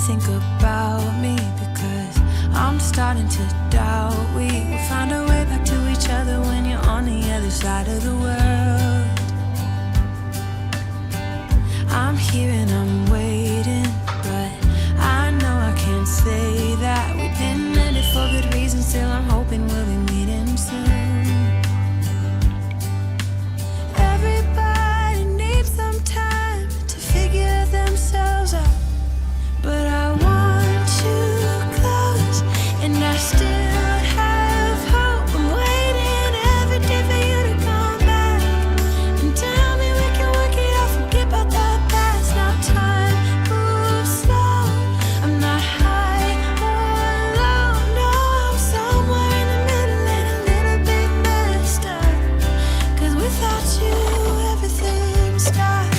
think about me, because I'm starting to doubt we will find our way back to each other when you're on the other side of the world. I'm here and I'm waiting, but I know I can't say that we didn't end it for good reason. Still I'm hoping we'll be meeting soon. Everybody needs some time to figure themselves out, but I want you close, and I still have hope. I'm waiting every day for you to come back and tell me we can work it out, forget about the past. Now time moves slow, I'm not high or low, no, I'm somewhere in the middle and a little bit messed up, 'cause without you everything stops.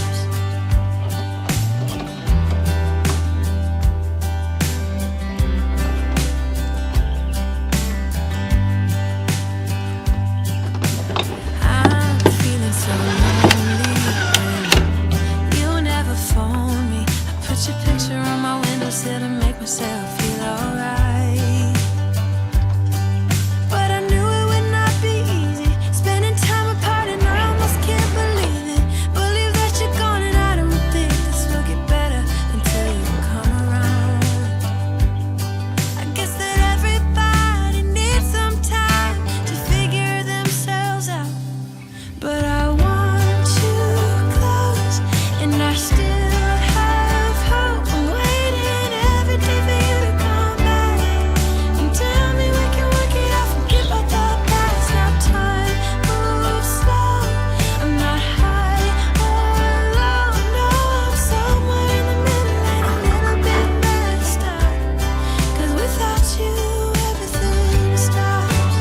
I'm feeling so lonely and you never phone me. I put your picture on my windowsill to make myself feel alright, but I knew it would not be easy, spending time apart, and I almost can't believe it. Believe that you're gone, and I don't think this will get better until you come around. I guess that everybody needs some time to figure themselves out, but I want you close, and I still have hope. I'm waiting every day for you to come back and tell me we can work it out, forget about the past. Now time moves slow, I'm not high or low, no, I'm somewhere in the middle and a little bit messed up, 'cause without you everything stops.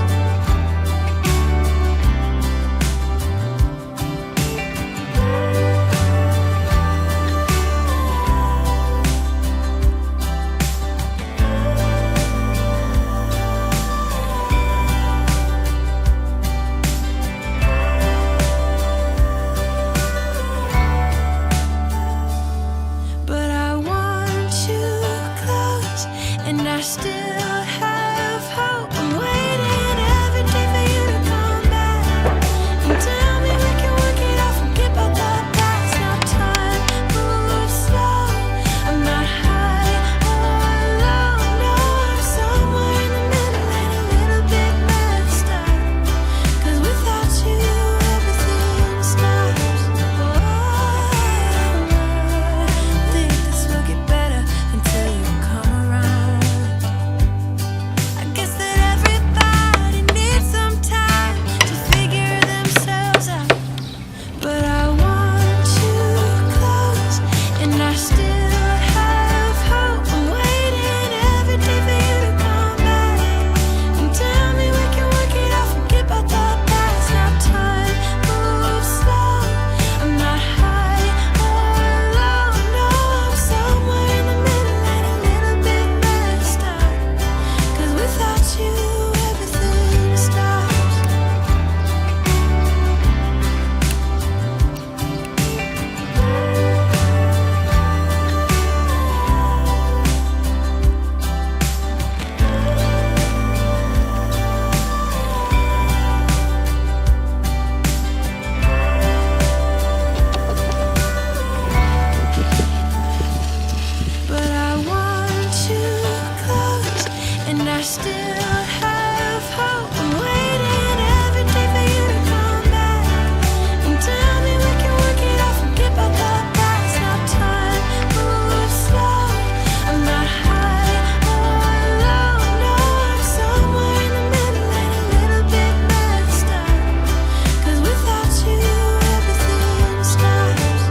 But I want you close, and I still have hope. I'm waiting every day for you to come back and tell me we can work it out, forget about the past. Now time moves slow, I'm not high or low, no, I'm somewhere in the middle and a little bit messed up, 'cause without you everything stops. Think this will get better until you come around. I guess that everybody needs some time to figure themselves out, but I want you close, and I still have hope. I'm waiting every day for you to come back and tell me we can work it out, forget about the past. Now time moves slow, I'm not high or low, no, I'm somewhere in the middle and a little bit messed up, 'cause without you everything stops. But I want you close, and I still have hope. I'm waiting every day for you to come back and tell me we can work it out, forget about the past. Now time moves slow, I'm not high or low, no, I'm somewhere in the middle and a little bit messed up, 'cause without you everything stops.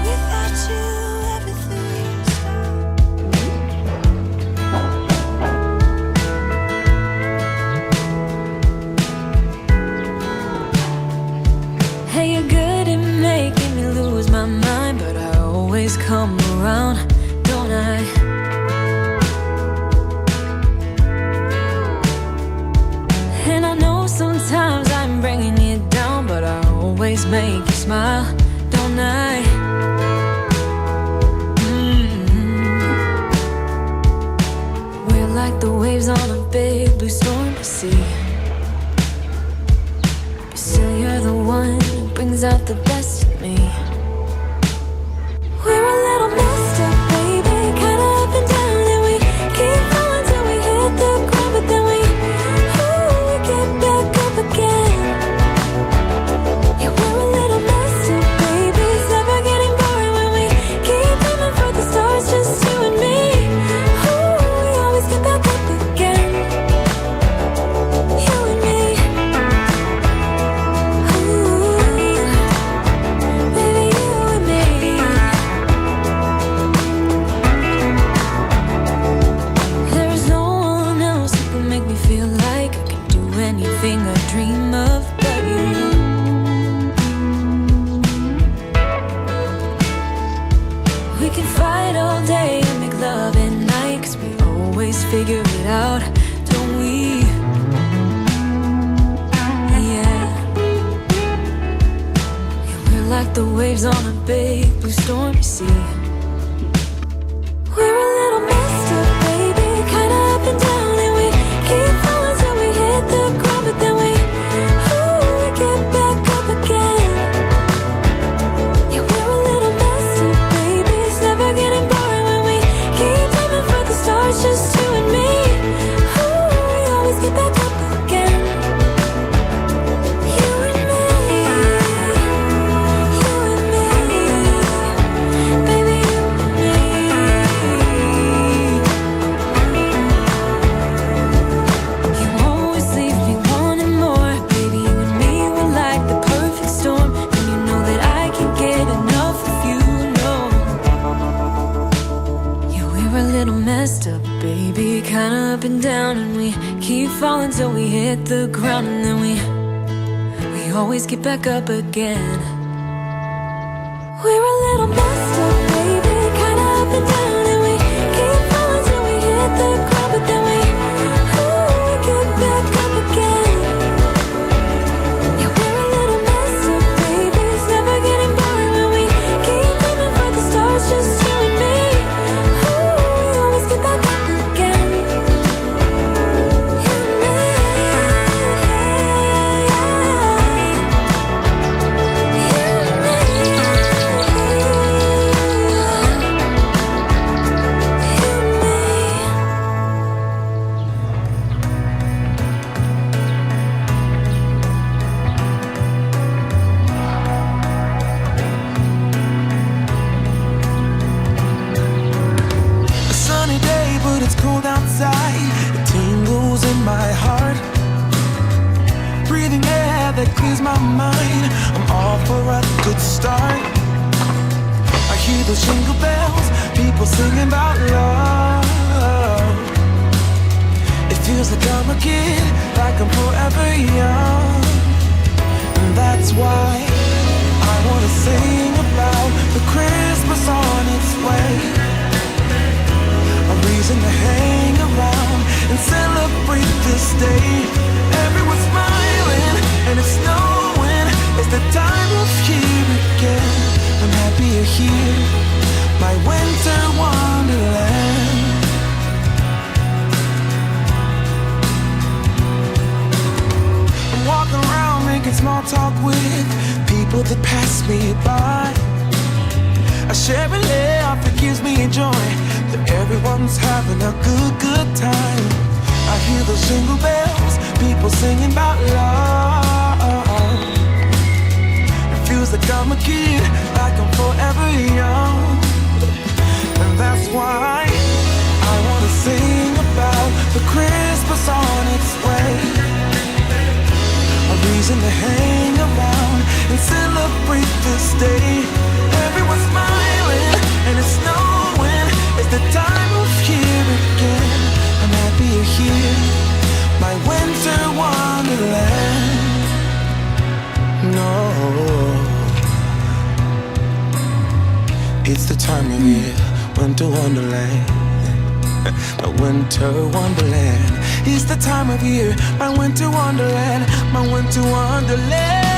Without you everything stops. Hey, you're good at making me lose my mind, but I always come around, don't I? And I know sometimes I'm bringing you down, but I always make you smile, don't I? it out, don't we? Yeah, we're like the waves on a big blue stormy sea. We're a little messed up, baby, kinda up and down, and we keep falling till we hit the ground, but then we get back up again. Yeah, we're a little messed up, baby, it's never getting boring when we keep aiming for the stars, just you and me. We always get back up again. You and me, baby, you and me. You always leave me wanting more, baby, you and me, we're like the perfect storm, and you know that I can't get enough of you, no. Yeah, we're a little messed up, baby, kinda up and down, and we keep falling till we hit the ground, and then we always get back up again. We're a little messed up, baby, kinda up and down, and we keep falling till we hit the ground, but then we get back up again. Yeah, we're a little messed up, baby, it's never getting boring when we keep aiming for the stars, just you and me. We always get back up again. You and me. A sunny day, but it's cold outside. It tingles in my heart. Breathing air that clears my mind. I'm all for a good start. I hear those jingle bells, people singing about love. It feels like I'm a kid, like I'm forever young. And that's why I wanna sing about the Christmas on its way. A reason to hang around and celebrate this day. Everyone's smiling and it's snowing. It's the time of year again. I'm happy you're here, my winter wonderland. I'm walking around making small talk with people that pass me by. I share a laugh, it gives me joy that everyone's having a good time. I hear those jingle bells, people singing about love. It feels like I'm a kid, like I'm forever young. And that's why I wanna sing about the Christmas on its way. A reason to hang around and celebrate this day. Everyone's smiling and it's snowing. It's the time of year again. I'm happy you're here, my winter wonderland. No, it's the time of year, winter wonderland. My winter wonderland. It's the time of year, my winter wonderland, my winter wonderland.